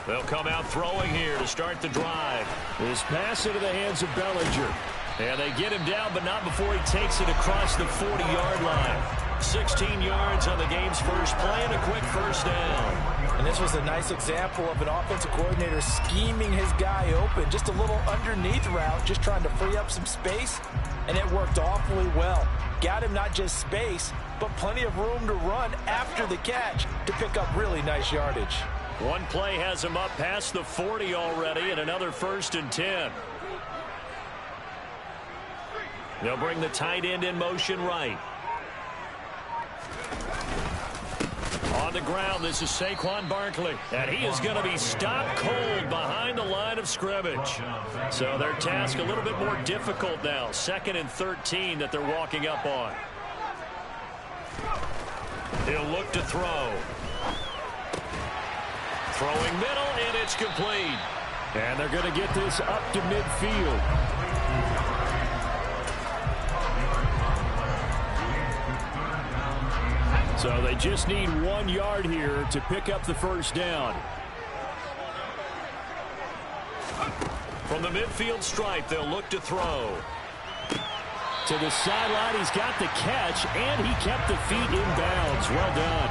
They'll come out throwing here to start the drive. This pass into the hands of Bellinger. And they get him down, but not before he takes it across the 40-yard line. 16 yards on the game's first play and a quick first down. And this was a nice example of an offensive coordinator scheming his guy open. Just a little underneath route, just trying to free up some space. And it worked awfully well. Got him not just space, but plenty of room to run after the catch to pick up really nice yardage. One play has him up past the 40 already, and another 1st and 10. They'll bring the tight end in motion right. On the ground, this is Saquon Barkley. And he is going to be stopped cold behind the line of scrimmage. So their task a little bit more difficult now. 2nd and 13 that they're walking up on. He'll look to throw. Throwing middle, and it's complete. And they're going to get this up to midfield. So they just need 1 yard here to pick up the first down. From the midfield stripe, they'll look to throw. To the sideline, he's got the catch, and he kept the feet in bounds. Well done.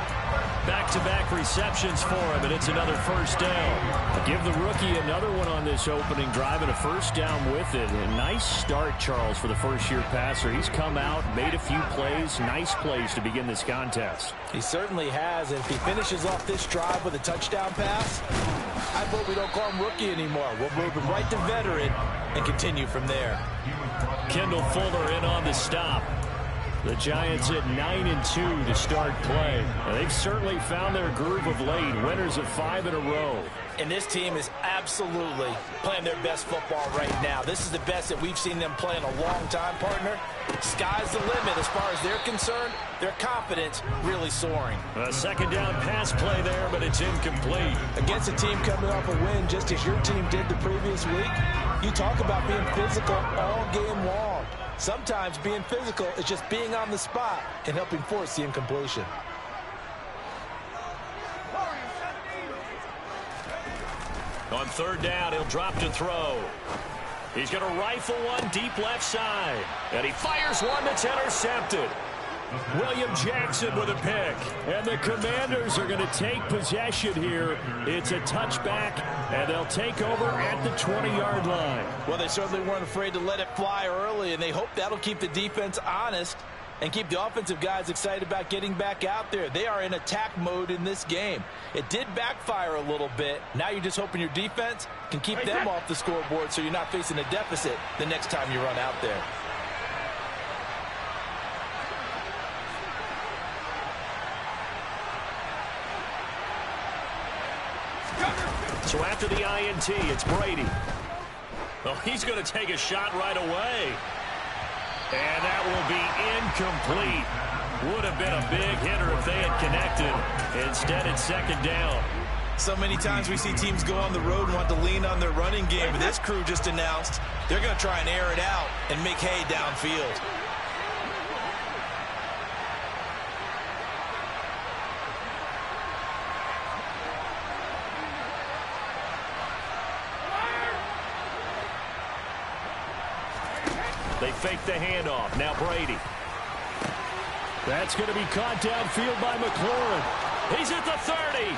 Back-to-back receptions for him, and it's another first down. Give the rookie another one on this opening drive and a first down with it. A nice start, Charles, for the first-year passer. He's come out, made a few plays, nice plays to begin this contest. He certainly has, and if he finishes off this drive with a touchdown pass, I vote we don't call him rookie anymore. We'll move him right to veteran and continue from there. Kendall Fuller in on the stop. The Giants at 9-2 to start play. And they've certainly found their groove of late. Winners of 5 in a row. And this team is absolutely playing their best football right now. This is the best that we've seen them play in a long time, partner. Sky's the limit as far as they're concerned. Their confidence really soaring. A 2nd down pass play there, but it's incomplete. Against a team coming off a win just as your team did the previous week, you talk about being physical all game long. Sometimes being physical is just being on the spot and helping force the incompletion. On 3rd down, he'll drop to throw. He's going to rifle one deep left side. And he fires one that's intercepted. William Jackson with a pick. And the Commanders are going to take possession here. It's a touchback, and they'll take over at the 20-yard line. Well, they certainly weren't afraid to let it fly early, and they hope that'll keep the defense honest and keep the offensive guys excited about getting back out there. They are in attack mode in this game. It did backfire a little bit. Now you're just hoping your defense can keep them off the scoreboard so you're not facing a deficit the next time you run out there. So after the INT, it's Brady. Well, he's going to take a shot right away. And that will be incomplete. Would have been a big hitter if they had connected. Instead, it's 2nd down. So many times we see teams go on the road and want to lean on their running game, but this crew just announced they're going to try and air it out and make hay downfield. They fake the handoff. Now Brady. That's going to be caught downfield by McLaurin. He's at the 30.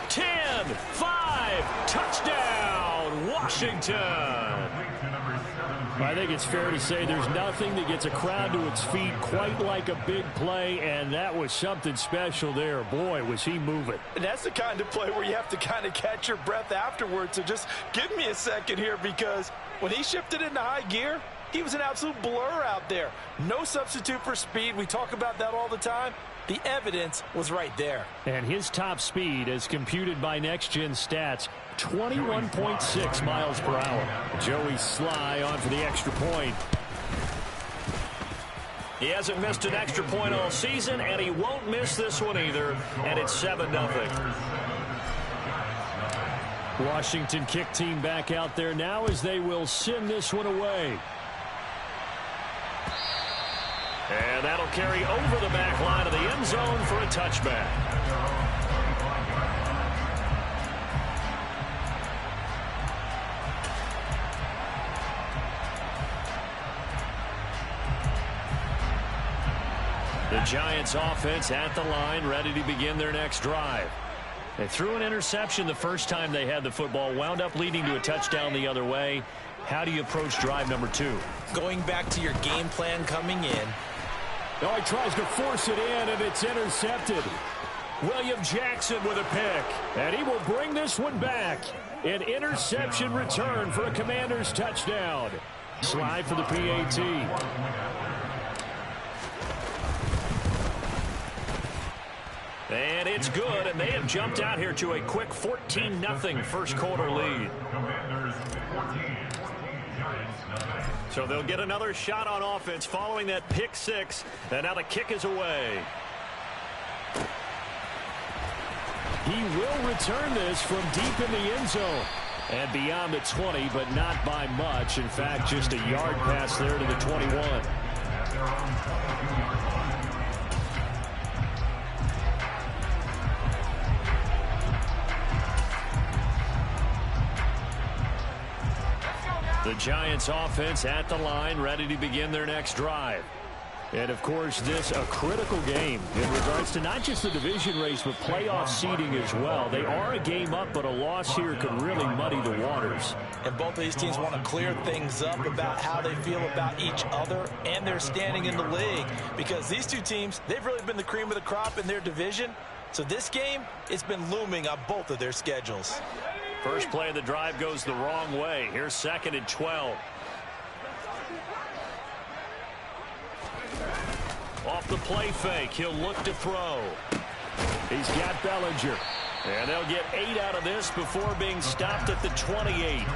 10, 5, touchdown, Washington. I think it's fair to say there's nothing that gets a crowd to its feet quite like a big play, and that was something special there. Boy, was he moving. And that's the kind of play where you have to kind of catch your breath afterwards. So just give me a second here, because when he shifted into high gear, he was an absolute blur out there. No substitute for speed. We talk about that all the time. The evidence was right there. And his top speed, as computed by Next Gen Stats, 21.6 miles per hour. Joey Sly on for the extra point. He hasn't missed an extra point all season, and he won't miss this one either. And it's 7-0. Washington kick team back out there now as they will send this one away. And that'll carry over the back line of the end zone for a touchback. The Giants offense at the line, ready to begin their next drive. They threw an interception the first time they had the football, wound up leading to a touchdown the other way. How do you approach drive number 2? Going back to your game plan coming in. Oh, he tries to force it in, and it's intercepted. William Jackson with a pick, and he will bring this one back. An interception return for a Commanders touchdown. Slide for the PAT. And it's good, and they have jumped out here to a quick 14-0 first quarter lead. So they'll get another shot on offense following that pick 6, and now the kick is away. He will return this from deep in the end zone. And beyond the 20, but not by much. In fact, just a yard pass there to the 21. The Giants offense at the line, ready to begin their next drive. And, of course, this a critical game in regards to not just the division race, but playoff seeding as well. They are a game up, but a loss here could really muddy the waters. And both of these teams want to clear things up about how they feel about each other and their standing in the league. Because these two teams, they've really been the cream of the crop in their division. So this game, it's been looming on both of their schedules. First play of the drive goes the wrong way. Here's 2nd and 12. Off the play fake, he'll look to throw. He's got Bellinger. And they'll get 8 out of this before being stopped at the 28.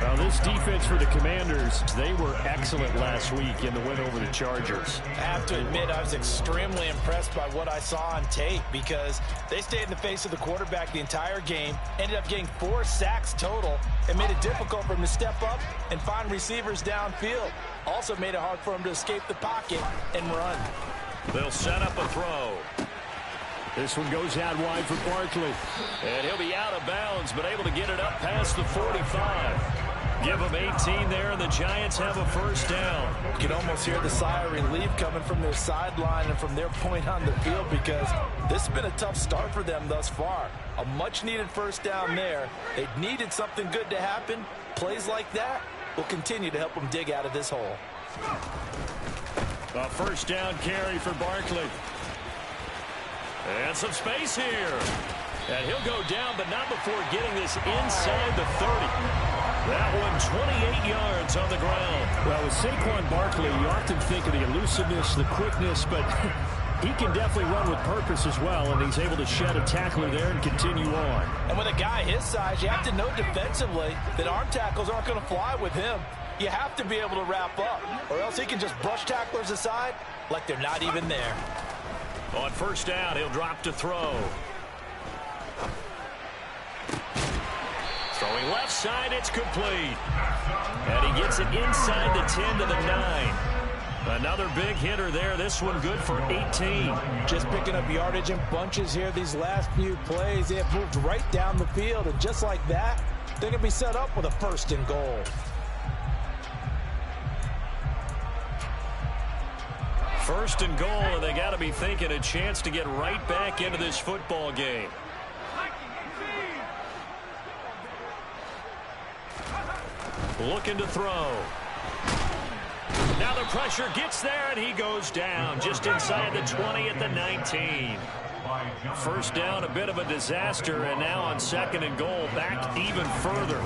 Well, this defense for the Commanders, they were excellent last week in the win over the Chargers. I have to admit, I was extremely impressed by what I saw on tape because they stayed in the face of the quarterback the entire game, ended up getting 4 sacks total, and made it difficult for him to step up and find receivers downfield. Also made it hard for him to escape the pocket and run. They'll set up a throw. This one goes out wide for Barkley. And he'll be out of bounds, but able to get it up past the 45. Give them 18 there, and the Giants have a first down. You can almost hear the sigh of relief coming from their sideline and from their point on the field because this has been a tough start for them thus far. A much-needed first down there. They needed something good to happen. Plays like that will continue to help them dig out of this hole. A first down carry for Barkley. And some space here. And he'll go down, but not before getting this inside the 30. That one 28 yards on the ground. Well, with Saquon Barkley, you often think of the elusiveness, the quickness, but he can definitely run with purpose as well, and he's able to shed a tackler there and continue on. And with a guy his size, you have to know defensively that arm tackles aren't going to fly with him. You have to be able to wrap up, or else he can just brush tacklers aside like they're not even there. On first down, he'll drop to throw. Throwing left side, it's complete. And he gets it inside the 10 to the 9. Another big hitter there. This one good for 18. Just picking up yardage in bunches here these last few plays. They have moved right down the field, and just like that, they're going to be set up with a 1st and goal. First and goal, and they got to be thinking a chance to get right back into this football game. Looking to throw. Now the pressure gets there, and he goes down just inside the 20 at the 19. First down, a bit of a disaster, and now on 2nd and goal, back even further.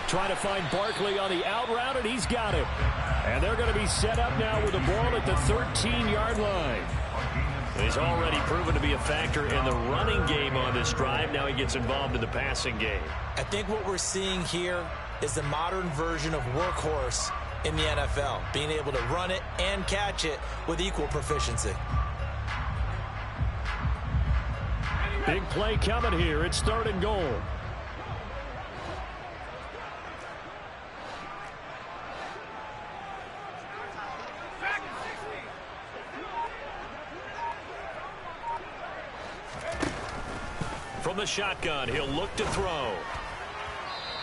Trying to find Barkley on the out route, and he's got it. And they're going to be set up now with the ball at the 13-yard line. He's already proven to be a factor in the running game on this drive. Now he gets involved in the passing game. I think what we're seeing here is the modern version of workhorse in the NFL, being able to run it and catch it with equal proficiency. Big play coming here. It's 3rd and goal. From the shotgun, he'll look to throw.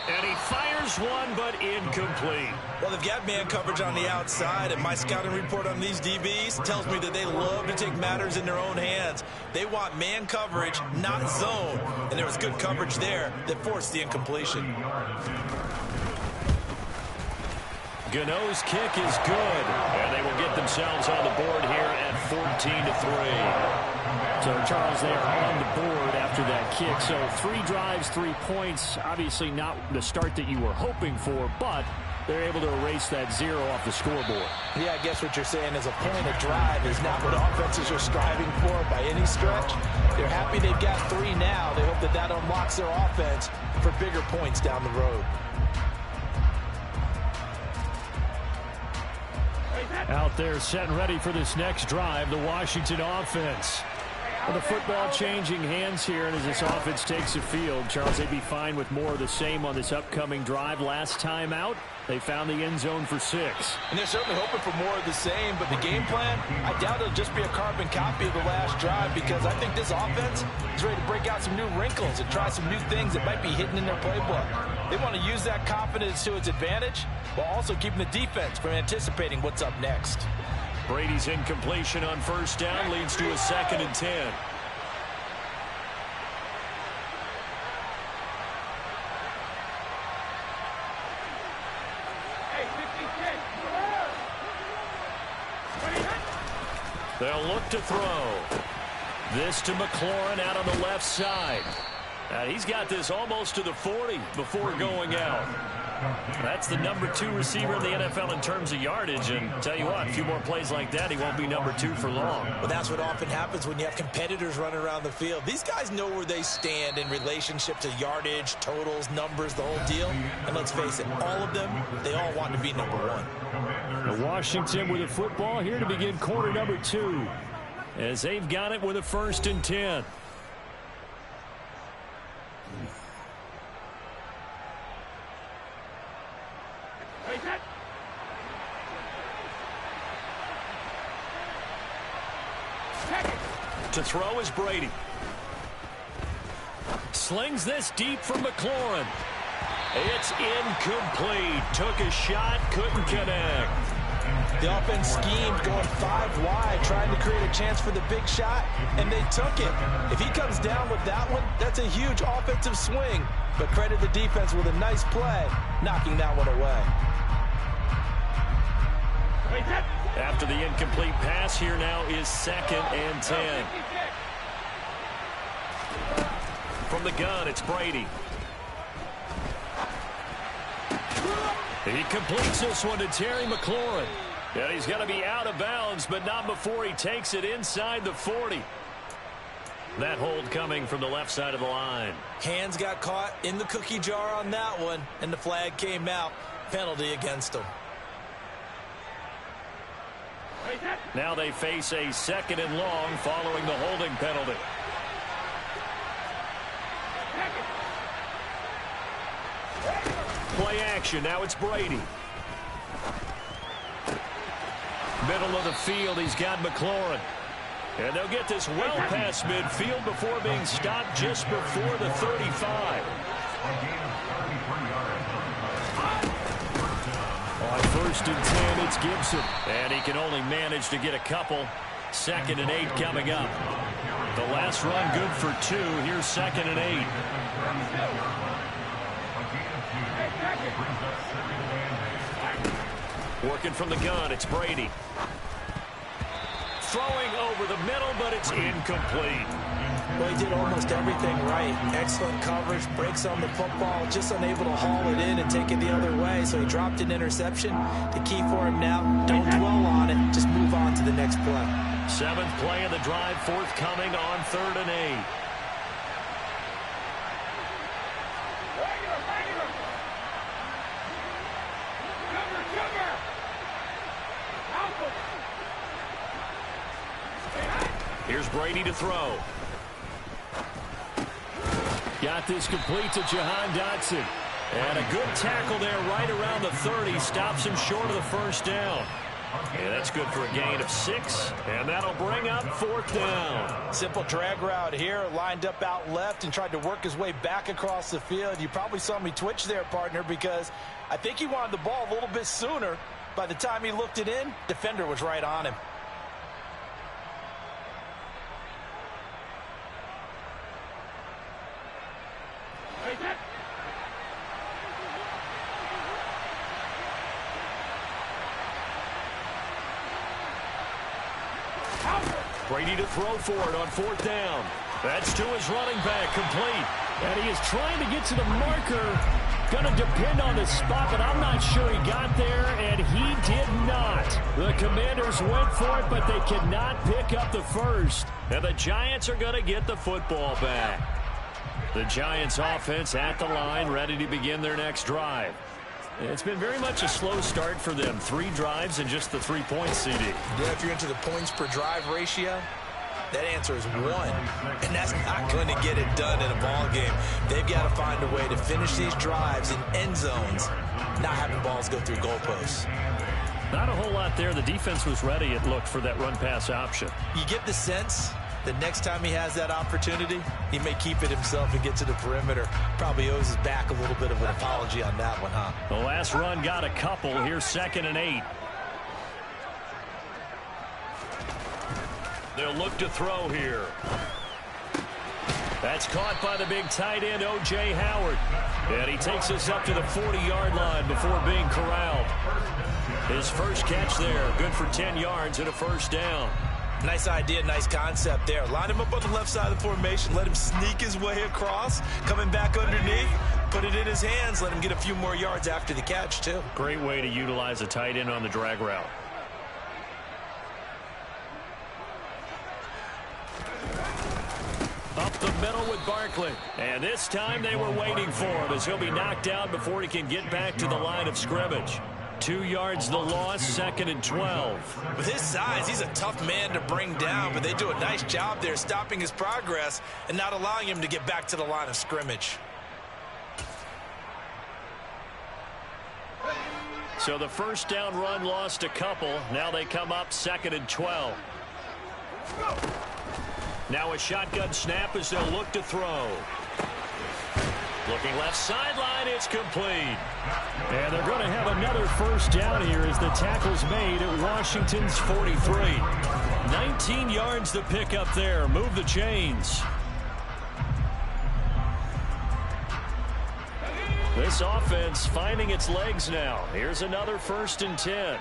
And he fires one, but incomplete. Well, they've got man coverage on the outside, and my scouting report on these DBs tells me that they love to take matters in their own hands. They want man coverage, not zone. And there was good coverage there that forced the incompletion. Gano's kick is good, and they will get themselves on the board here at 14-3. So, Charles, they are on the board after that kick. So 3 drives, 3 points. Obviously not the start that you were hoping for, but they're able to erase that 0 off the scoreboard. Yeah, I guess what you're saying is a point of drive is not what offenses are striving for by any stretch. They're happy they've got 3 now. They hope that that unlocks their offense for bigger points down the road. Out there set and ready for this next drive, the Washington offense. Well, the football changing hands here, and as this offense takes the field, Charles, they'd be fine with more of the same on this upcoming drive. Last time out, they found the end zone for 6. And they're certainly hoping for more of the same, but the game plan, I doubt it'll just be a carbon copy of the last drive, because I think this offense is ready to break out some new wrinkles and try some new things that might be hidden in their playbook. They want to use that confidence to its advantage while also keeping the defense from anticipating what's up next. Brady's incompletion on first down leads to a 2nd and 10. They'll look to throw. This to McLaurin out on the left side. He's got this almost to the 40 before going out. That's the number 2 receiver in the NFL in terms of yardage, and tell you what, a few more plays like that, he won't be number 2 for long. Well, that's what often happens when you have competitors running around the field. These guys know where they stand in relationship to yardage, totals, numbers, the whole deal. And let's face it, all of them, they all want to be number 1. The Washington with the football here to begin quarter number 2, as they've got it with a 1st and 10. To throw is Brady. Slings this deep for McLaurin. It's incomplete. Took a shot, couldn't connect. The offense schemed going 5 wide, trying to create a chance for the big shot, and they took it. If he comes down with that one, that's a huge offensive swing. But credit the defense with a nice play, knocking that one away. After the incomplete pass, here now is 2nd and 10. From the gun, it's Brady. He completes this one to Terry McLaurin. And he's going to be out of bounds, but not before he takes it inside the 40. That hold coming from the left side of the line. Hands got caught in the cookie jar on that one, and the flag came out. Penalty against him. Now they face a 2nd and long following the holding penalty. Play action. Now it's Brady. Middle of the field, he's got McLaurin. And they'll get this well past midfield before being stopped just before the 35. On 1st and 10, it's Gibson. And he can only manage to get a couple. 2nd and 8 coming up. The last run good for 2. Here's 2nd and 8. Working from the gun, it's Brady. Throwing over the middle, but it's incomplete. Well, he did almost everything right. Excellent coverage, breaks on the football, just unable to haul it in and take it the other way, so he dropped an interception. The key for him now, don't dwell on it, just move on to the next play. 7th play of the drive, forthcoming on 3rd and 8. Here's Brady to throw. Got this complete to Jahan Dotson. And a good tackle there right around the 30. Stops him short of the 1st down. And that's good for a gain of 6. And that'll bring up 4th down. Simple drag route here. Lined up out left and tried to work his way back across the field. You probably saw me twitch there, partner, because I think he wanted the ball a little bit sooner. By the time he looked it in, defender was right on him. Brady to throw for it on 4th down. That's to his running back, complete. And he is trying to get to the marker. Going to depend on the spot, but I'm not sure he got there, and he did not. The Commanders went for it, but they cannot pick up the first. And the Giants are going to get the football back. The Giants offense at the line, ready to begin their next drive. It's been very much a slow start for them. 3 drives and just the 3 points, CD. Yeah, if you're into the points per drive ratio, that answer is 1. And that's not going to get it done in a ball game. They've got to find a way to finish these drives in end zones, not having balls go through goalposts. Not a whole lot there. The defense was ready, it looked, for that run-pass option. You get the sense the next time he has that opportunity, he may keep it himself and get to the perimeter. Probably owes his back a little bit of an apology on that one, huh? The last run got a couple. Here's 2nd and 8. They'll look to throw here. That's caught by the big tight end, O.J. Howard. And he takes us up to the 40-yard line before being corralled. His first catch there, good for 10 yards and a 1st down. Nice idea, nice concept there. Line him up on the left side of the formation. Let him sneak his way across. Coming back underneath. Put it in his hands. Let him get a few more yards after the catch, too. Great way to utilize a tight end on the drag route. Up the middle with Barkley. And this time they were waiting for him as he'll be knocked out before he can get back to the line of scrimmage. 2 yards the loss, 2nd and 12. With his size, he's a tough man to bring down, but they do a nice job there stopping his progress and not allowing him to get back to the line of scrimmage. So the 1st down run lost a couple. Now they come up 2nd and 12. Now a shotgun snap as they'll look to throw. Looking left sideline, it's complete. And they're going to have another 1st down here as the tackle's made at Washington's 43. 19 yards to pick up there. Move the chains. This offense finding its legs now. Here's another 1st and 10.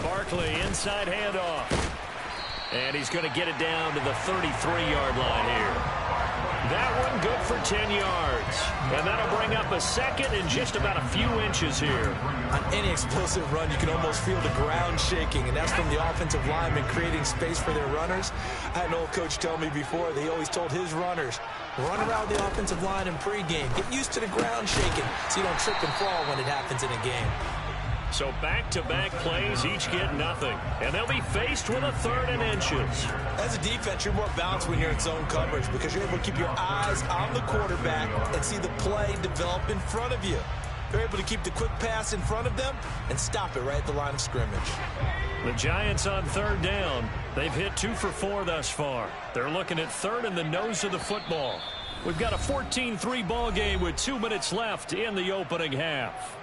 Barkley, inside handoff. And he's going to get it down to the 33-yard line here. That one good for 10 yards. And that'll bring up a 2nd and just about a few inches here. On any explosive run, you can almost feel the ground shaking, and that's from the offensive lineman creating space for their runners. I had an old coach tell me before that he always told his runners, run around the offensive line in pregame. Get used to the ground shaking so you don't trip and fall when it happens in a game. So back-to-back plays, each get nothing. And they'll be faced with a 3rd and inches. As a defense, you're more balanced when you're in zone coverage because you're able to keep your eyes on the quarterback and see the play develop in front of you. You're able to keep the quick pass in front of them and stop it right at the line of scrimmage. The Giants on 3rd down. They've hit 2 for 4 thus far. They're looking at 3rd in the nose of the football. We've got a 14-3 ball game with 2 minutes left in the opening half.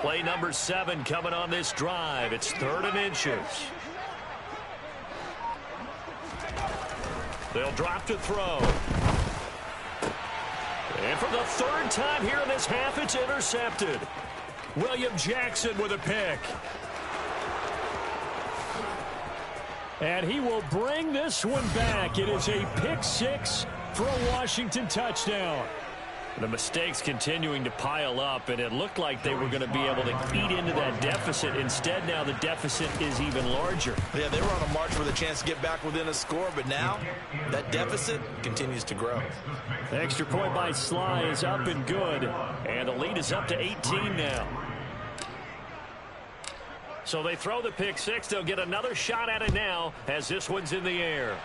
Play number 7 coming on this drive. It's 3rd and inches. They'll drop to throw. And for the 3rd time here in this half, it's intercepted. William Jackson with a pick. And he will bring this one back. It is a pick 6 for a Washington touchdown. The mistakes continuing to pile up, and it looked like they were going to be able to eat into that deficit. Instead, now the deficit is even larger. Yeah, they were on a march with a chance to get back within a score, but now that deficit continues to grow. The extra point by Sly is up and good, and the lead is up to 18 now. So they throw the pick six. They'll get another shot at it now as this one's in the air.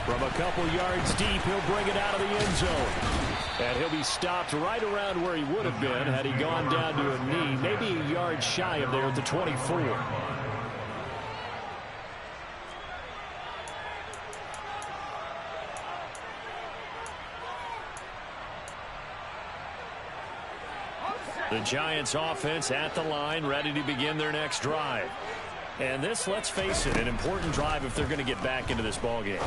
From a couple yards deep, he'll bring it out of the end zone. And he'll be stopped right around where he would have been had he gone down to a knee, maybe a yard shy of there at the 24. The Giants offense at the line, ready to begin their next drive. And this, let's face it, an important drive if they're going to get back into this ballgame.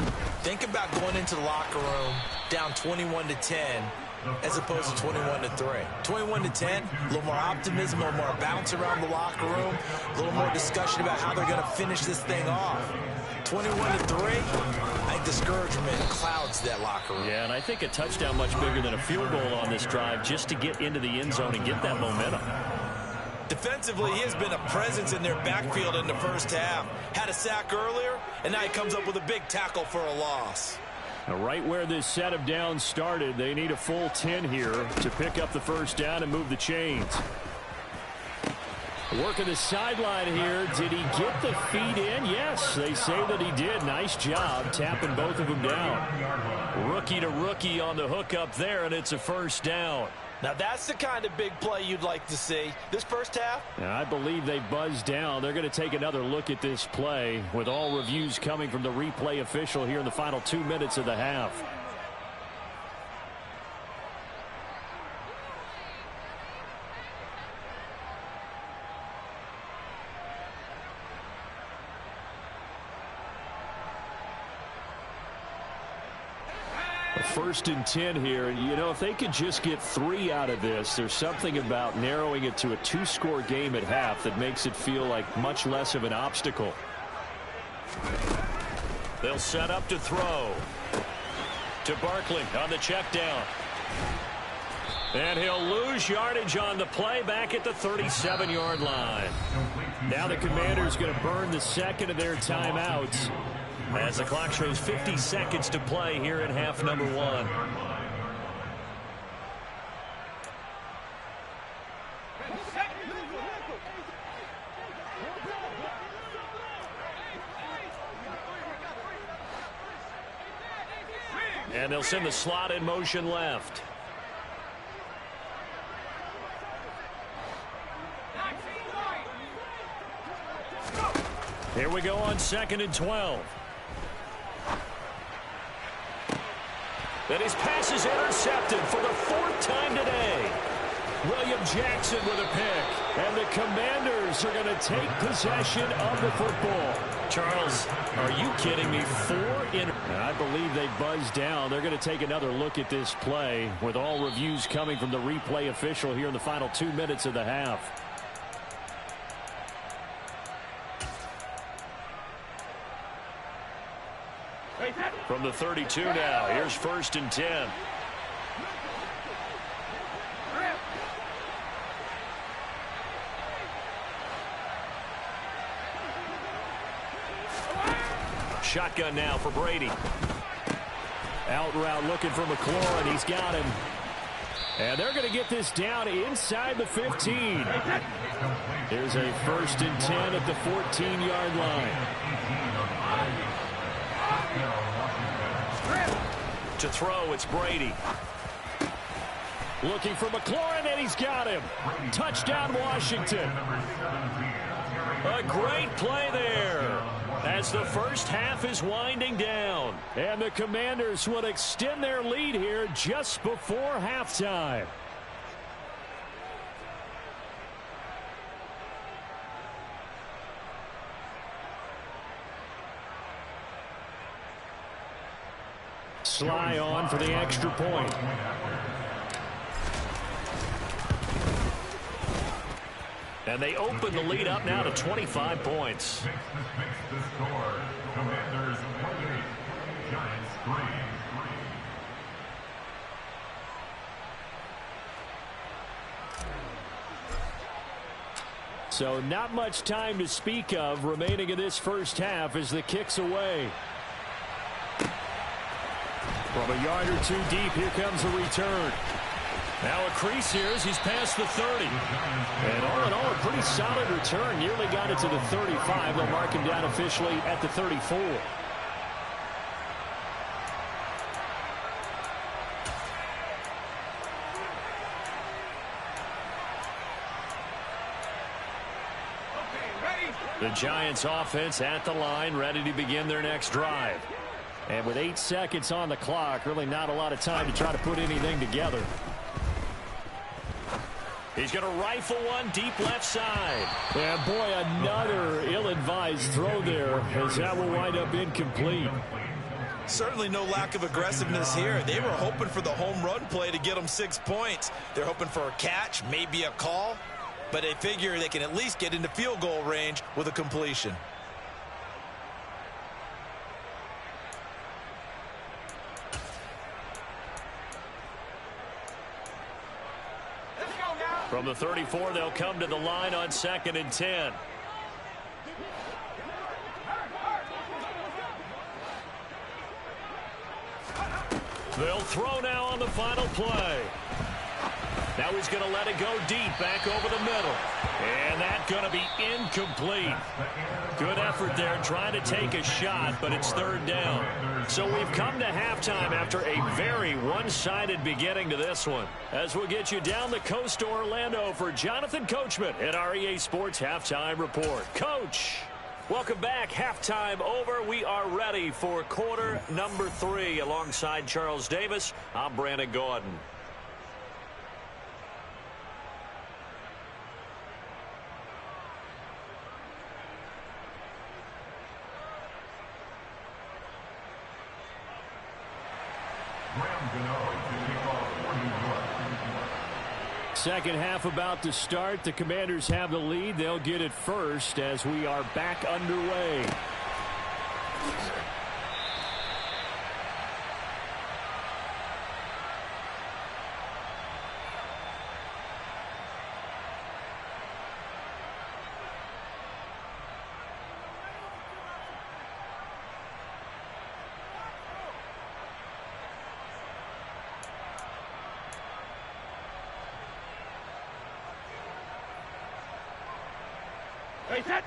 Think about going into the locker room down 21-10 as opposed to 21-3. 21-10, a little more optimism, a little more bounce around the locker room, a little more discussion about how they're going to finish this thing off. 21-3, I think discouragement clouds that locker room. Yeah, and I think a touchdown much bigger than a field goal on this drive just to get into the end zone and get that momentum. Defensively, he has been a presence in their backfield in the first half. Had a sack earlier, and now he comes up with a big tackle for a loss. Now, right where this set of downs started, they need a full 10 here to pick up the first down and move the chains. Working the sideline here. Did he get the feet in? Yes, they say that he did. Nice job tapping both of them down. Rookie to rookie on the hookup there, and it's a first down. Now that's the kind of big play you'd like to see. This first half. Now, I believe they buzzed down. They're going to take another look at this play with all reviews coming from the replay official here in the final 2 minutes of the half. First and 10 here. You know, if they could just get 3 out of this, there's something about narrowing it to a 2-score game at half that makes it feel like much less of an obstacle. They'll set up to throw. To Barkley on the check down. And he'll lose yardage on the play back at the 37-yard line. Now the Commanders going to burn the second of their timeouts, as the clock shows 50 seconds to play here in half number 1. And they'll send the slot in motion left. Here we go on 2nd and 12. And his pass is intercepted for the 4th time today. William Jackson with a pick. And the Commanders are going to take possession of the football. Charles, are you kidding me? 4 in. I believe they buzzed down. They're going to take another look at this play with all reviews coming from the replay official here in the final 2 minutes of the half. From the 32 now, here's 1st and 10. Shotgun now for Brady. Out route looking for McLaurin. He's got him. And they're going to get this down inside the 15. There's a 1st and 10 at the 14-yard line. To throw, it's Brady. Looking for McLaurin, and he's got him. Touchdown, Washington. A great play there as the first half is winding down. And the Commanders will extend their lead here just before halftime. Sly on for the extra point. And they open the lead up now to 25 points. So not much time to speak of remaining in this first half as the kick's away. From a yard or two deep, here comes a return. Now a crease here as he's past the 30. And all in all, a pretty solid return. Nearly got it to the 35. They'll mark him down officially at the 34. The Giants offense at the line, ready to begin their next drive. And with 8 seconds on the clock, really not a lot of time to try to put anything together. He's going to rifle one deep left side. And boy, another ill-advised throw there as that will wind up incomplete. Certainly no lack of aggressiveness here. They were hoping for the home run play to get them 6 points. They're hoping for a catch, maybe a call. But they figure they can at least get into field goal range with a completion. From the 34, they'll come to the line on 2nd and 10. They'll throw now on the final play. Now he's going to let it go deep back over the middle. And that's going to be incomplete. Good effort there trying to take a shot, but it's 3rd down. So we've come to halftime after a very one-sided beginning to this one. As we'll get you down the coast to Orlando for Jonathan Coachman at our EA Sports Halftime Report. Coach, welcome back. Halftime over. We are ready for quarter number 3. Alongside Charles Davis, I'm Brandon Gaudin. Second half about to start. The Commanders have the lead. They'll get it first as we are back underway.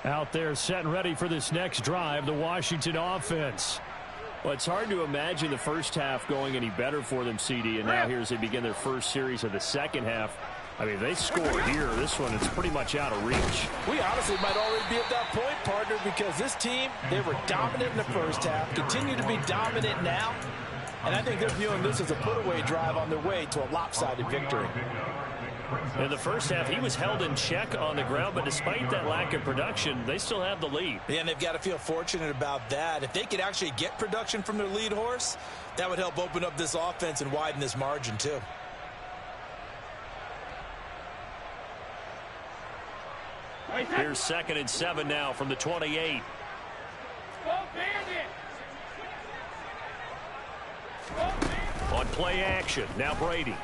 Out there set and ready for this next drive, the Washington offense. Well, it's hard to imagine the first half going any better for them, CD, and now here as they begin their first series of the second half. I mean, if they score here, this one, it's pretty much out of reach. We honestly might already be at that point, partner, because this team, they were dominant in the first half, continue to be dominant now, and I think they're viewing this as a put-away drive on their way to a lopsided victory. In the first half, he was held in check on the ground, but despite that lack of production, they still have the lead. Yeah, and they've got to feel fortunate about that. If they could actually get production from their lead horse, that would help open up this offense and widen this margin, too. Here's 2nd and 7 now from the 28. On play action, now Brady.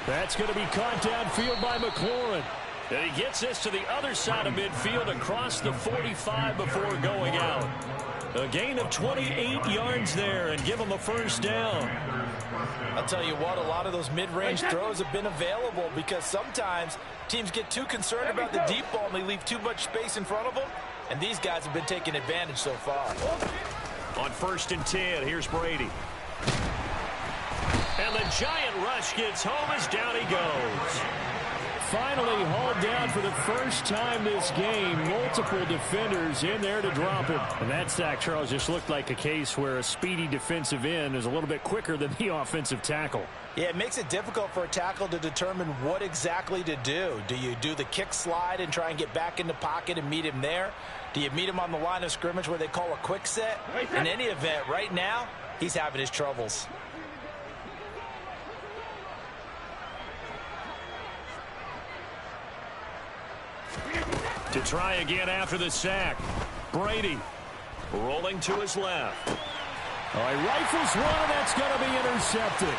That's going to be caught downfield by McLaurin. And he gets this to the other side of midfield across the 45 before going out. A gain of 28 yards there and give him a first down. I'll tell you what, a lot of those mid-range throws have been available because sometimes teams get too concerned about the deep ball and they leave too much space in front of them. And these guys have been taking advantage so far. On 1st and 10, here's Brady. And the giant rush gets home as down he goes. Finally hauled down for the first time this game. Multiple defenders in there to drop him. And that sack, Charles, just looked like a case where a speedy defensive end is a little bit quicker than the offensive tackle. Yeah, it makes it difficult for a tackle to determine what exactly to do. Do you do the kick slide and try and get back in the pocket and meet him there? Do you meet him on the line of scrimmage where they call a quick set? In any event, right now, he's having his troubles. To try again after the sack. Brady rolling to his left. All right, rifles one, and that's going to be intercepted.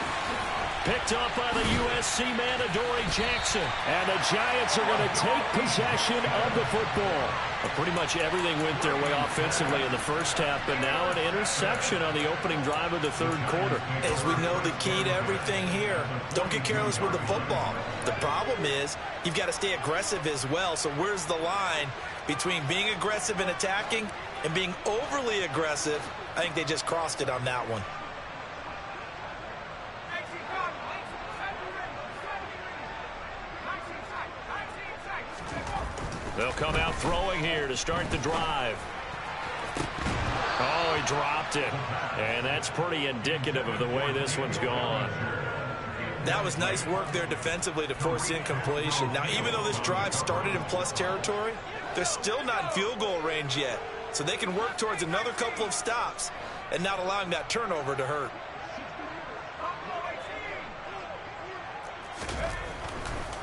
Picked up by the USC man, Adoree Jackson. And the Giants are going to take possession of the football. Well, pretty much everything went their way offensively in the first half, but now an interception on the opening drive of the third quarter. As we know, the key to everything here, don't get careless with the football. The problem is you've got to stay aggressive as well. So where's the line between being aggressive and attacking and being overly aggressive? I think they just crossed it on that one. They'll come out throwing here to start the drive. Oh, he dropped it. And that's pretty indicative of the way this one's gone. That was nice work there defensively to force incompletion. Now, even though this drive started in plus territory, they're still not in field goal range yet. So they can work towards another couple of stops and not allowing that turnover to hurt.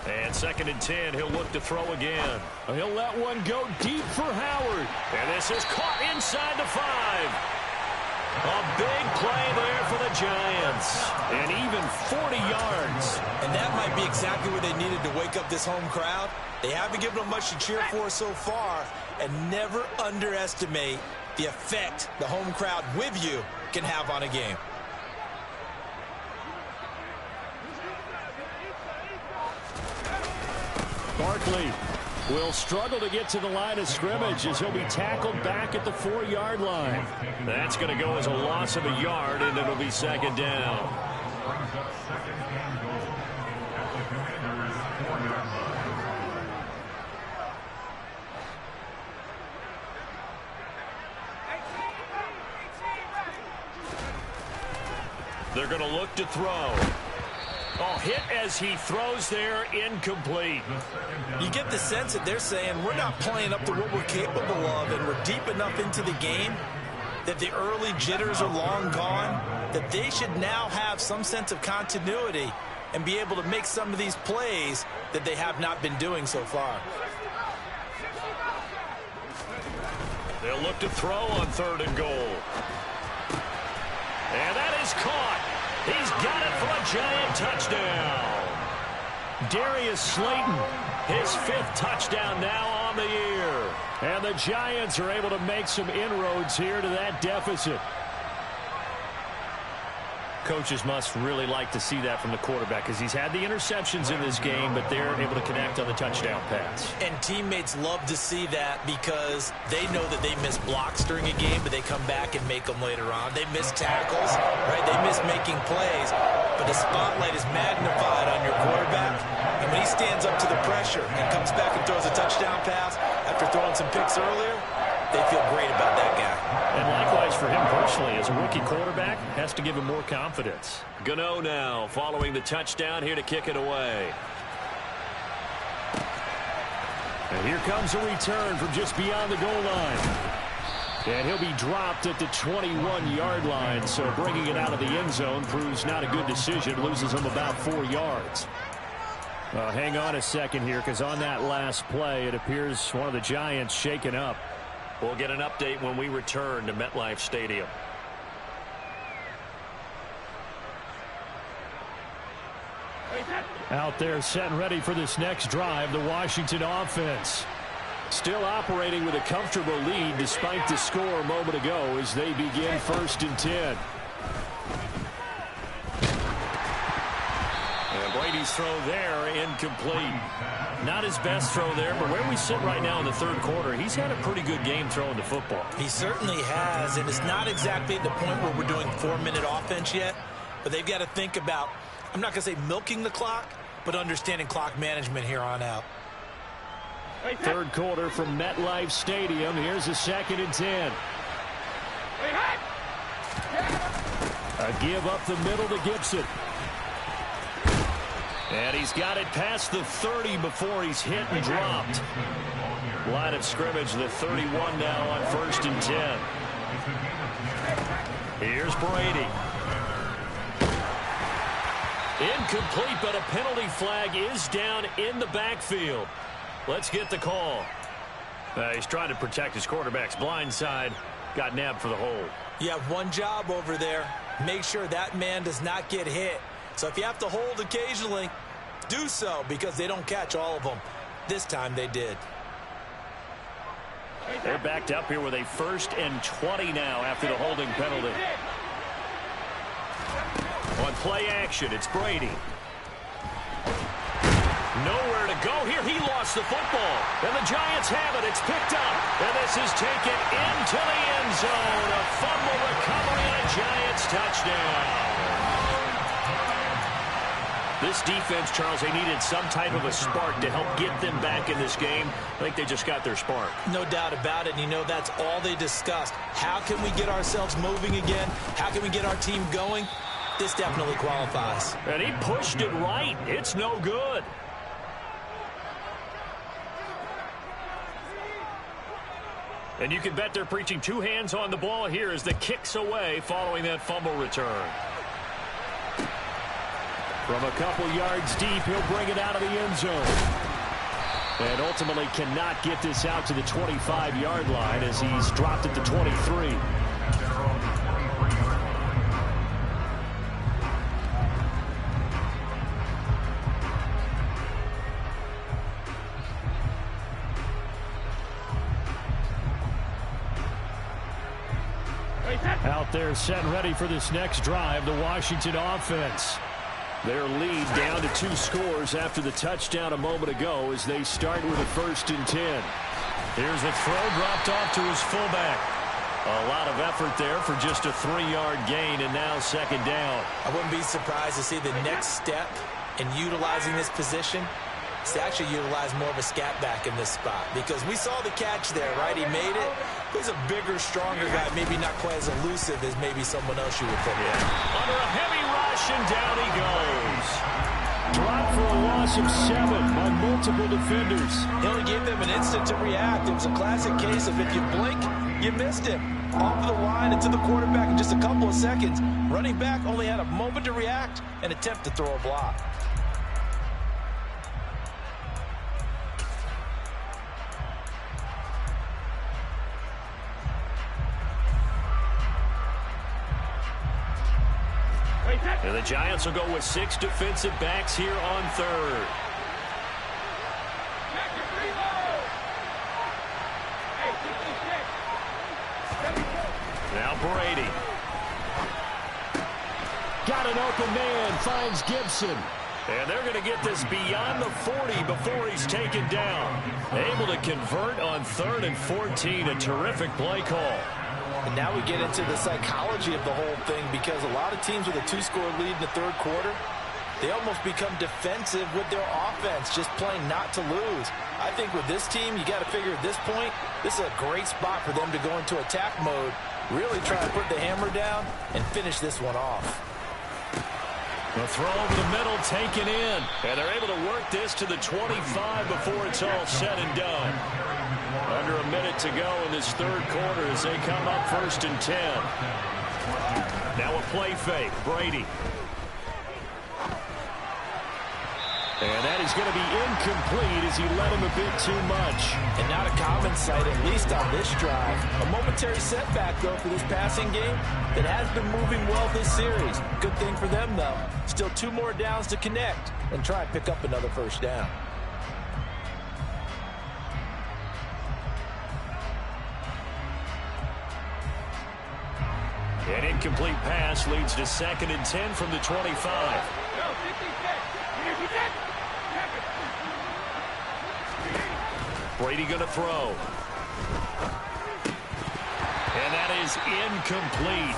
And 2nd and 10, he'll look to throw again. He'll let one go deep for Howard. And this is caught inside the 5. A big play there for the Giants. And even 40 yards. And that might be exactly what they needed to wake up this home crowd. They haven't given them much to cheer for so far. And never underestimate the effect the home crowd with you can have on a game. Barkley will struggle to get to the line of scrimmage as he'll be tackled back at the 4-yard line. That's going to go as a loss of a yard, and it'll be 2nd down. They're going to look to throw. Oh, hit as he throws there, incomplete. You get the sense that they're saying we're not playing up to what we're capable of, and we're deep enough into the game that the early jitters are long gone, that they should now have some sense of continuity and be able to make some of these plays that they have not been doing so far. They'll look to throw on 3rd and goal. And that is caught. He's got it for a Giant touchdown. Darius Slayton, his 5th touchdown now on the year. And the Giants are able to make some inroads here to that deficit. Coaches must really like to see that from the quarterback because he's had the interceptions in this game, but they're able to connect on the touchdown pass. And teammates love to see that because they know that they miss blocks during a game, but they come back and make them later on. They miss tackles, right? They miss making plays, but the spotlight is magnified on your quarterback. And when he stands up to the pressure and comes back and throws a touchdown pass after throwing some picks earlier, they feel great about that guy. And likewise for him personally, as a rookie quarterback, has to give him more confidence. Gano now following the touchdown here to kick it away. And here comes a return from just beyond the goal line. And he'll be dropped at the 21-yard line, so bringing it out of the end zone proves not a good decision. Loses him about 4 yards. Hang on a second here, because on that last play, it appears one of the Giants shaken up. We'll get an update when we return to MetLife Stadium. Out there set and ready for this next drive, the Washington offense. Still operating with a comfortable lead despite the score a moment ago as they begin 1st and 10. And Brady's throw there incomplete. Not his best throw there, but where we sit right now in the 3rd quarter, he's had a pretty good game throwing the football. He certainly has, and it's not exactly at the point where we're doing 4-minute offense yet, but they've got to think about, I'm not going to say milking the clock, but understanding clock management here on out. 3rd quarter from MetLife Stadium. Here's a 2nd and 10. A give up the middle to Gibson. And he's got it past the 30 before he's hit and dropped. Line of scrimmage, the 31 now on 1st and 10. Here's Brady. Incomplete, but a penalty flag is down in the backfield. Let's get the call. He's trying to protect his quarterback's blind side. Got nabbed for the hold. You have one job over there. Make sure that man does not get hit. So if you have to hold occasionally, do so, because they don't catch all of them. This time they did. They're backed up here with a 1st and 20 now after the holding penalty. On play action, it's Brady. Nowhere to go here. He lost the football. And the Giants have it. It's picked up. And this is taken into the end zone. A fumble recovery and a Giants touchdown. This defense, Charles, they needed some type of a spark to help get them back in this game. I think they just got their spark. No doubt about it. And you know, that's all they discussed. How can we get ourselves moving again? How can we get our team going? This definitely qualifies. And he pushed it right. It's no good. And you can bet they're preaching 2 hands on the ball here as the kick's away following that fumble return. From a couple yards deep, he'll bring it out of the end zone. And ultimately cannot get this out to the 25-yard line as he's dropped at the 23. Out there set and ready for this next drive, the Washington offense. Their lead down to 2 scores after the touchdown a moment ago as they start with a 1st and 10. Here's a throw dropped off to his fullback. A lot of effort there for just a 3-yard gain, and now 2nd down. I wouldn't be surprised to see the next step in utilizing this position is to actually utilize more of a scat back in this spot, because we saw the catch there, right? He made it. He's a bigger, stronger guy, maybe not quite as elusive as maybe someone else you would put in. Under a heavy rush, and down he goes. Dropped for a loss of 7 by multiple defenders. He only gave them an instant to react. It was a classic case of if you blink, you missed him. Off the line and to the quarterback in just a couple of seconds. Running back only had a moment to react and attempt to throw a block. And the Giants will go with 6 defensive backs here on 3rd. Now Brady. Got an open man, finds Gibson. And they're going to get this beyond the 40 before he's taken down. Able to convert on 3rd and 14. A terrific play call. And now we get into the psychology of the whole thing, because a lot of teams with a 2-score lead in the 3rd quarter, they almost become defensive with their offense, just playing not to lose. I think with this team, you got to figure at this point, this is a great spot for them to go into attack mode, really try to put the hammer down and finish this one off. The throw over the middle taken in. And they're able to work this to the 25 before it's all said and done. Under a minute to go in this 3rd quarter as they come up 1st and 10. Now a play fake. Brady. And that is going to be incomplete as he led him a bit too much. And not a common sight, at least on this drive. A momentary setback, though, for this passing game that has been moving well this series. Good thing for them, though. Still 2 more downs to connect and try and pick up another 1st down. An incomplete pass leads to 2nd and 10 from the 25. Brady going to throw. And that is incomplete.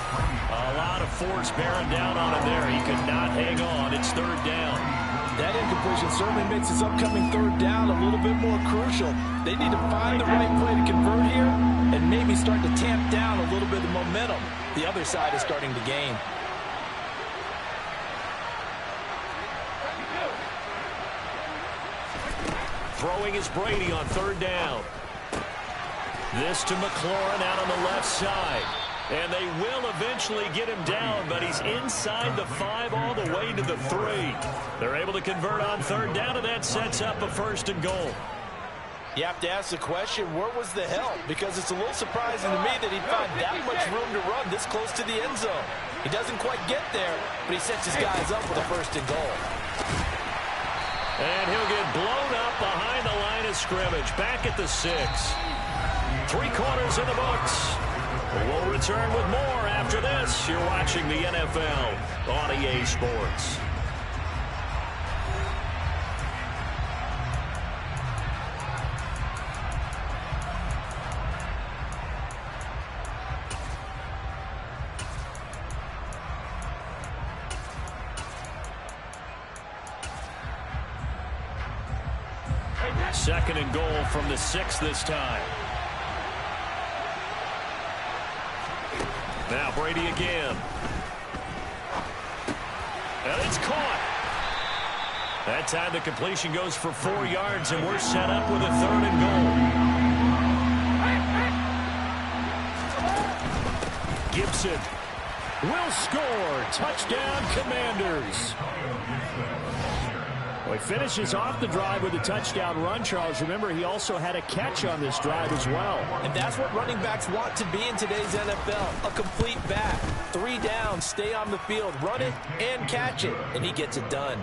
A lot of force bearing down on him there. He could not hang on. It's 3rd down. That incompletion certainly makes this upcoming 3rd down a little bit more crucial. They need to find the right play to convert here and maybe start to tamp down a little bit of momentum. The other side is starting to gain. Throwing is Brady on 3rd down. This to McLaurin out on the left side. And they will eventually get him down, but he's inside the 5 all the way to the 3. They're able to convert on 3rd down, and that sets up a 1st and goal. You have to ask the question, where was the help? Because it's a little surprising to me that he'd find that much room to run this close to the end zone. He doesn't quite get there, but he sets his guys up with a first and goal. And he'll get blown up behind the line of scrimmage. Back at the 6. 3 quarters in the books. We'll return with more after this. You're watching the NFL on EA Sports. Second and goal from the 6 this time. Now Brady again. And it's caught. That time the completion goes for 4 yards, and we're set up with a 3rd and goal. Gibson will score. Touchdown, Commanders. Well, he finishes off the drive with a touchdown run, Charles. Remember, he also had a catch on this drive as well. And that's what running backs want to be in today's NFL, a complete back. 3 down, stay on the field, run it, and catch it, and he gets it done.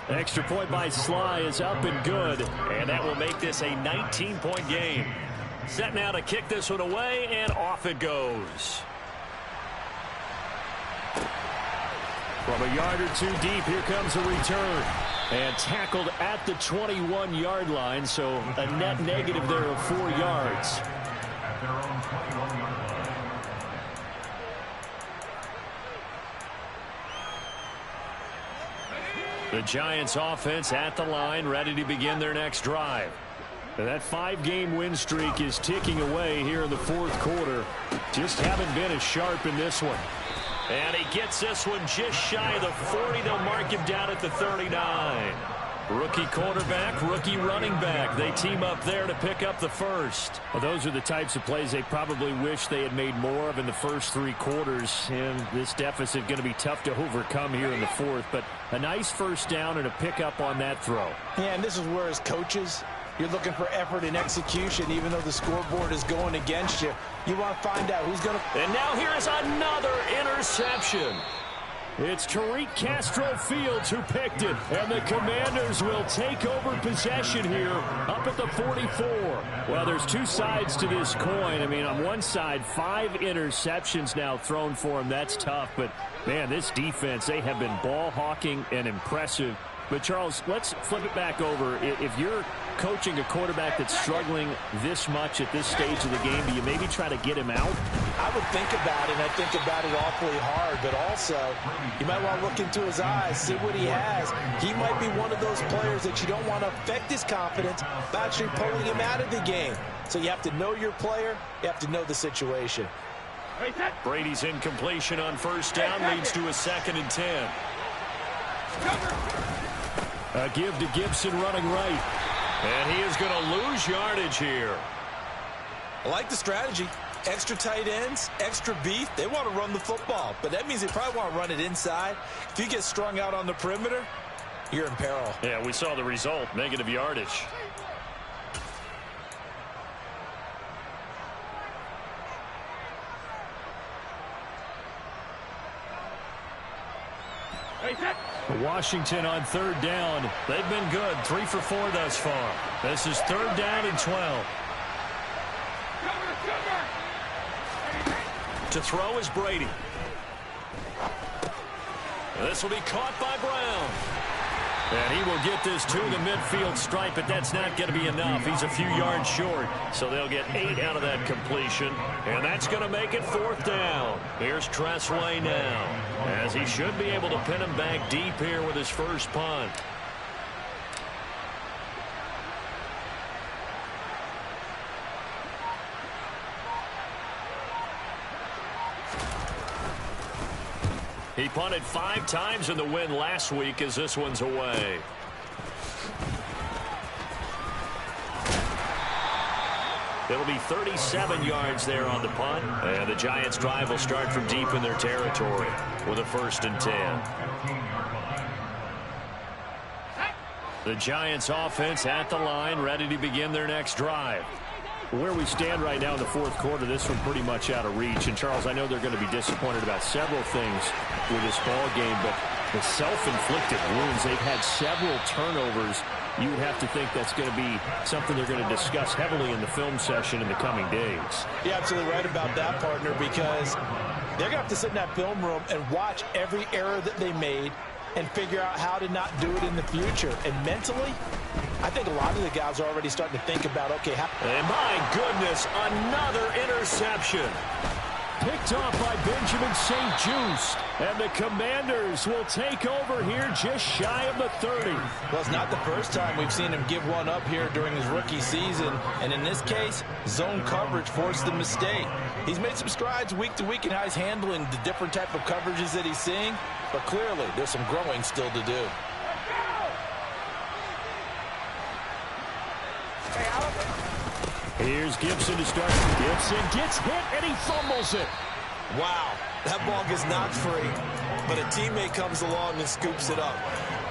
Extra point by Sly is up and good, and that will make this a 19-point game. Set now to kick this one away, and off it goes. From a yard or 2 deep, here comes a return. And tackled at the 21-yard line, so a net negative there of 4 yards. The Giants offense at the line, ready to begin their next drive. And that 5-game win streak is ticking away here in the 4th quarter. Just haven't been as sharp in this one. And he gets this one just shy of the 40. They'll mark him down at the 39. Rookie quarterback, rookie running back. They team up there to pick up the first. Well, those are the types of plays they probably wish they had made more of in the first 3 quarters. And this deficit going to be tough to overcome here in the 4th. But a nice first down and a pickup on that throw. Yeah, and this is where as coaches, you're looking for effort and execution, even though the scoreboard is going against you. You want to find out who's going to... And now here's another interception. It's Tariq Castro-Fields who picked it, and the Commanders will take over possession here up at the 44. Well, there's 2 sides to this coin. I mean, on one side, 5 interceptions now thrown for him. That's tough, but, man, this defense, they have been ball hawking and impressive. But, Charles, let's flip it back over. If you're coaching a quarterback that's struggling this much at this stage of the game, do you maybe try to get him out? I would think about it, and I think about it awfully hard. But also, you might want to look into his eyes, see what he has. He might be one of those players that you don't want to affect his confidence by actually pulling him out of the game. So you have to know your player. You have to know the situation. Brady's incompletion on first down leads to a 2nd and 10. A give to Gibson running right. And he is going to lose yardage here. I like the strategy. Extra tight ends, extra beef. They want to run the football, but that means they probably want to run it inside. If you get strung out on the perimeter, you're in peril. Yeah, we saw the result, negative yardage. Washington on 3rd down. They've been good. 3 for 4 thus far. This is 3rd down and 12. To throw is Brady. This will be caught by Brown. And he will get this to the midfield stripe, but that's not going to be enough. He's a few yards short, so they'll get 8 out of that completion. And that's going to make it 4th down. Here's Tressway now, as he should be able to pin him back deep here with his first punt. He punted 5 times in the win last week as this one's away. It'll be 37 yards there on the punt. And the Giants' drive will start from deep in their territory with a 1st and 10. The Giants' offense at the line, ready to begin their next drive. Where we stand right now in the fourth quarter, this one pretty much out of reach. And, Charles, I know they're going to be disappointed about several things with this ball game, but the self-inflicted wounds, they've had several turnovers. You would have to think that's going to be something they're going to discuss heavily in the film session in the coming days. You're absolutely right about that, partner, because they're going to have to sit in that film room and watch every error that they made and figure out how to not do it in the future. And mentally, I think a lot of the guys are already starting to think about, okay, and my goodness, another interception. Picked off by Benjamin St-Juste. And the Commanders will take over here just shy of the 30. Well, it's not the first time we've seen him give one up here during his rookie season. And in this case, zone coverage forced the mistake. He's made some strides week to week in how he's handling the different type of coverages that he's seeing. But clearly, there's some growing still to do. Here's Gibson to start. Gibson gets hit, and he fumbles it. Wow, that ball gets knocked free, but a teammate comes along and scoops it up.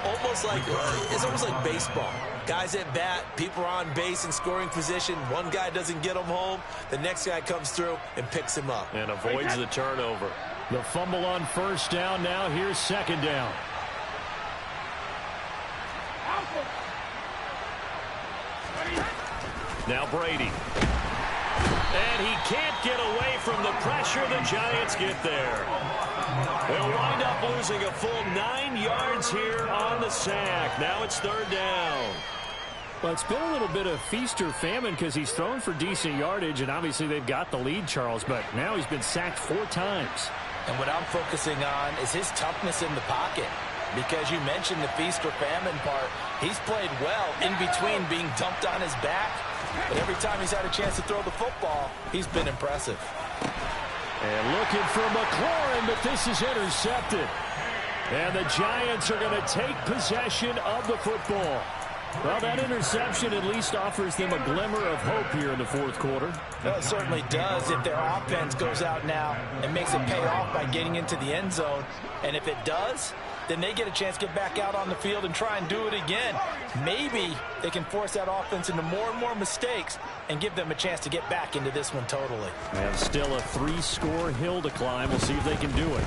It's almost like baseball. Guys at bat, people are on base in scoring position. One guy doesn't get him home. The next guy comes through and picks him up. And avoids the turnover. The fumble on first down. Now here's second down. Now Brady. And he can't get away from the pressure. The Giants get there. They'll wind up losing a full 9 yards here on the sack. Now it's third down. Well, it's been a little bit of feast or famine because he's thrown for decent yardage, and obviously they've got the lead, Charles, but now he's been sacked 4 times. And what I'm focusing on is his toughness in the pocket. Because you mentioned the feast or famine part. He's played well in between being dumped on his back. But every time he's had a chance to throw the football, he's been impressive. And looking for McLaurin, but this is intercepted. And the Giants are going to take possession of the football. Well, that interception at least offers them a glimmer of hope here in the fourth quarter. Well, it certainly does if their offense goes out now and makes it pay off by getting into the end zone. And if it does, then they get a chance to get back out on the field and try and do it again. Maybe they can force that offense into more and more mistakes and give them a chance to get back into this one totally. And still a 3-score hill to climb. We'll see if they can do it.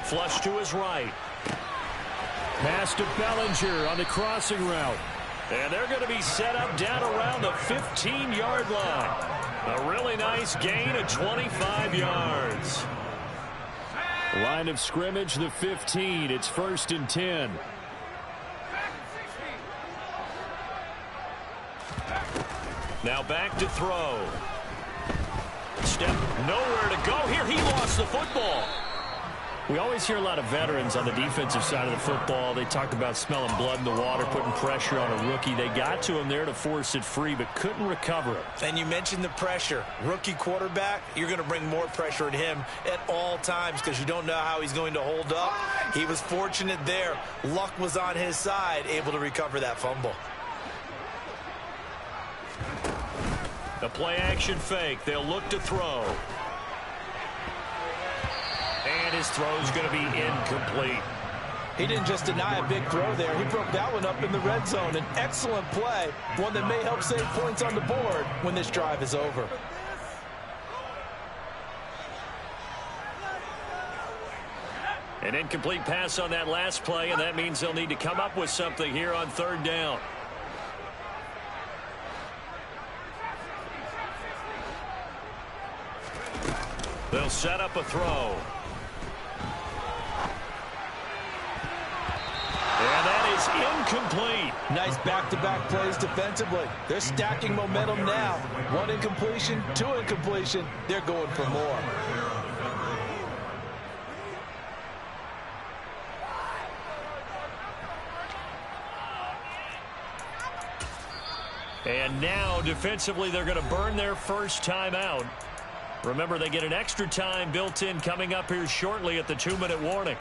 Flush to his right. Pass to Bellinger on the crossing route. And they're going to be set up down around the 15-yard line. A really nice gain of 25 yards. Line of scrimmage, the 15. It's 1st and 10. Now back to throw. Step nowhere to go here. He lost the football. We always hear a lot of veterans on the defensive side of the football. They talk about smelling blood in the water, putting pressure on a rookie. They got to him there to force it free, but couldn't recover it. And you mentioned the pressure. Rookie quarterback, you're going to bring more pressure at him at all times because you don't know how he's going to hold up. He was fortunate there. Luck was on his side, able to recover that fumble. The play-action fake. They'll look to throw. And his throw's going to be incomplete. He didn't just deny a big throw there. He broke that one up in the red zone. An excellent play, one that may help save points on the board when this drive is over. An incomplete pass on that last play, and that means they'll need to come up with something here on third down. They'll set up a throw. And that is incomplete. Nice back-to-back plays defensively. They're stacking momentum now. 1 incompletion, 2 incompletion. They're going for more. And now, defensively, they're going to burn their first timeout. Remember, they get an extra time built in coming up here shortly at the 2-minute warning.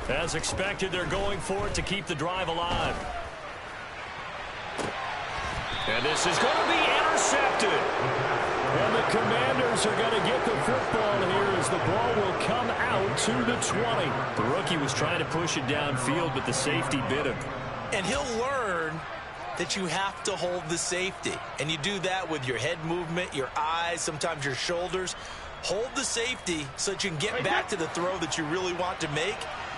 As expected, they're going for it to keep the drive alive. And this is going to be intercepted. intercepted. And the Commanders are going to get the football here as the ball will come out to the 20. The rookie was trying to push it downfield, but the safety bit him. And he'll learn that you have to hold the safety. And you do that with your head movement, your eyes, sometimes your shoulders. Hold the safety so that you can get back to the throw that you really want to make.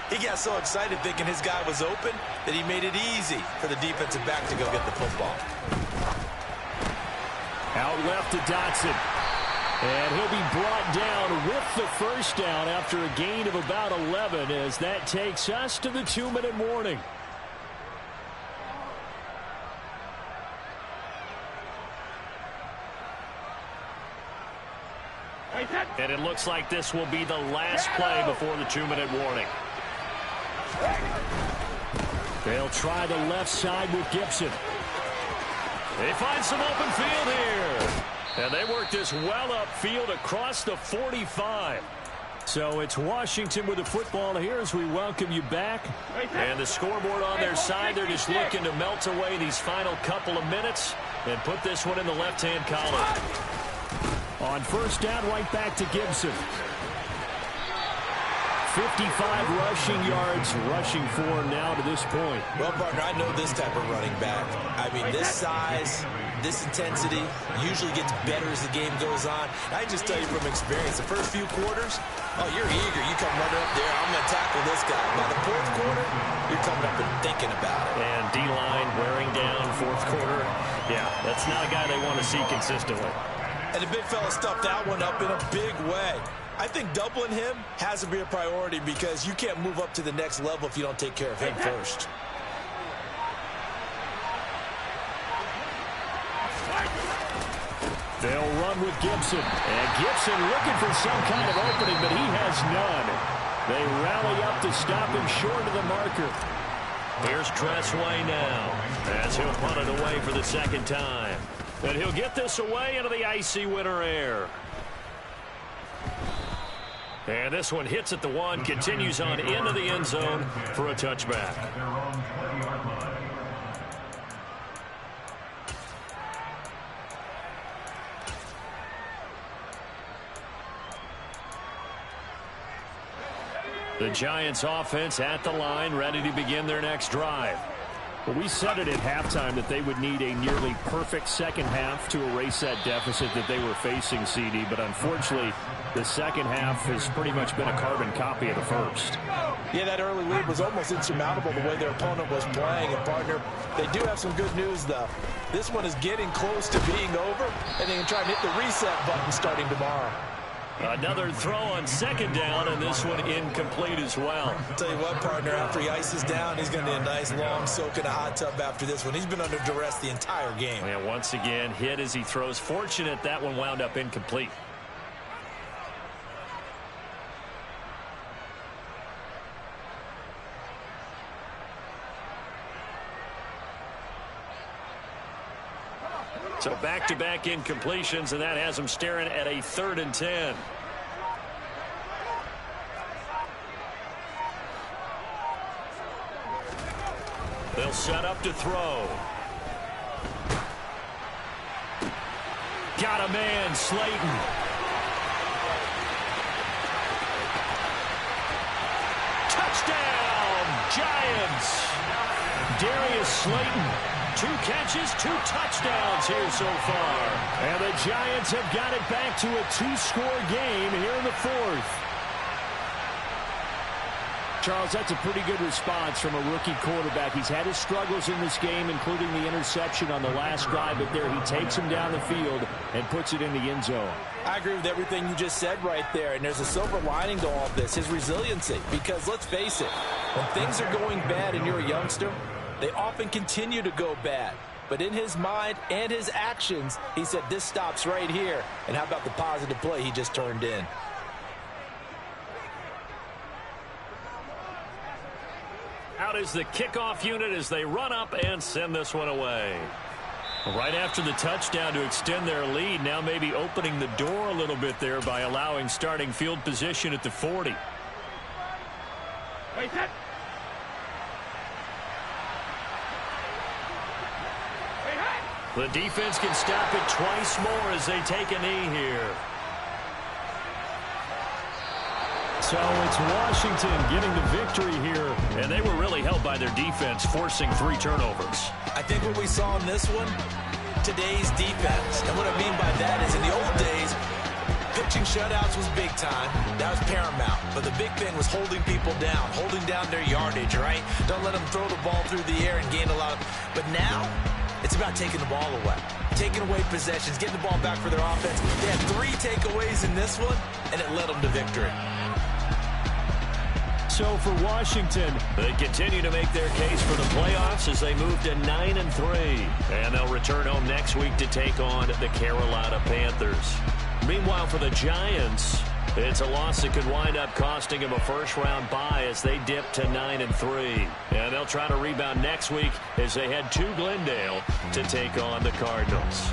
He got so excited thinking his guy was open that he made it easy for the defensive back to go get the football. Out left to Dotson. And he'll be brought down with the first down after a gain of about 11 as that takes us to the 2-minute warning. And it looks like this will be the last play before the 2-minute warning. They'll try the left side with Gibson. They find some open field here. And they work this well upfield across the 45. So it's Washington with the football here as we welcome you back. And the scoreboard on their side, they're just looking to melt away these final couple of minutes and put this one in the left-hand column. On first down, right back to Gibson. 55 rushing yards, rushing for now to this point. Well, partner, I know this type of running back. I mean, this size, this intensity usually gets better as the game goes on. I just tell you from experience, the first few quarters, oh, you're eager. You come running up there, I'm going to tackle this guy. By the fourth quarter, you're coming up and thinking about it. And D-line wearing down fourth quarter. Yeah, that's not a guy they want to see consistently. And the big fella stuffed that one up in a big way. I think doubling him has to be a priority because you can't move up to the next level if you don't take care of him first. They'll run with Gibson. And Gibson looking for some kind of opening, but he has none. They rally up to stop him short of the marker. Here's Tressway now as he'll punt it away for the second time. And he'll get this away into the icy winter air. And this one hits at the 1, continues on into the end zone for a touchback. The Giants offense at the line, ready to begin their next drive. Well, we said it at halftime that they would need a nearly perfect second half to erase that deficit that they were facing, CD. But unfortunately, the second half has pretty much been a carbon copy of the first. Yeah, that early lead was almost insurmountable the way their opponent was playing. And, partner, they do have some good news, though. This one is getting close to being over, and they can try and hit the reset button starting tomorrow. Another throw on second down, and this one incomplete as well. I'll tell you what, partner, after he ices down, he's going to need a nice long soak in a hot tub after this one. He's been under duress the entire game. And once again, hit as he throws. Fortunate that one wound up incomplete. So back-to-back incompletions, and that has them staring at a 3rd and 10. They'll set up to throw. Got a man, Slayton. Touchdown, Giants. Darius Slayton. 2 catches, 2 touchdowns here so far. And the Giants have got it back to a 2-score game here in the 4th. Charles, that's a pretty good response from a rookie quarterback. He's had his struggles in this game, including the interception on the last drive, but there he takes him down the field and puts it in the end zone. I agree with everything you just said right there, and there's a silver lining to all of this, his resiliency. Because let's face it, when things are going bad and you're a youngster, they often continue to go bad. But in his mind and his actions, he said this stops right here. And how about the positive play he just turned in? Out is the kickoff unit as they run up and send this one away. Right after the touchdown to extend their lead, now maybe opening the door a little bit there by allowing starting field position at the 40. Wait, set. The defense can stop it twice more as they take a knee here. So it's Washington getting the victory here. And they were really helped by their defense, forcing 3 turnovers. I think what we saw in this one, today's defense. And what I mean by that is in the old days, pitching shutouts was big time. That was paramount. But the big thing was holding people down, holding down their yardage, right? Don't let them throw the ball through the air and gain a lot of... But now, it's about taking the ball away. Taking away possessions, getting the ball back for their offense. They had 3 takeaways in this one, and it led them to victory. So for Washington, they continue to make their case for the playoffs as they move to 9-3. And they'll return home next week to take on the Carolina Panthers. Meanwhile, for the Giants, it's a loss that could wind up costing them a first-round bye as they dip to 9-3. And they'll try to rebound next week as they head to Glendale to take on the Cardinals.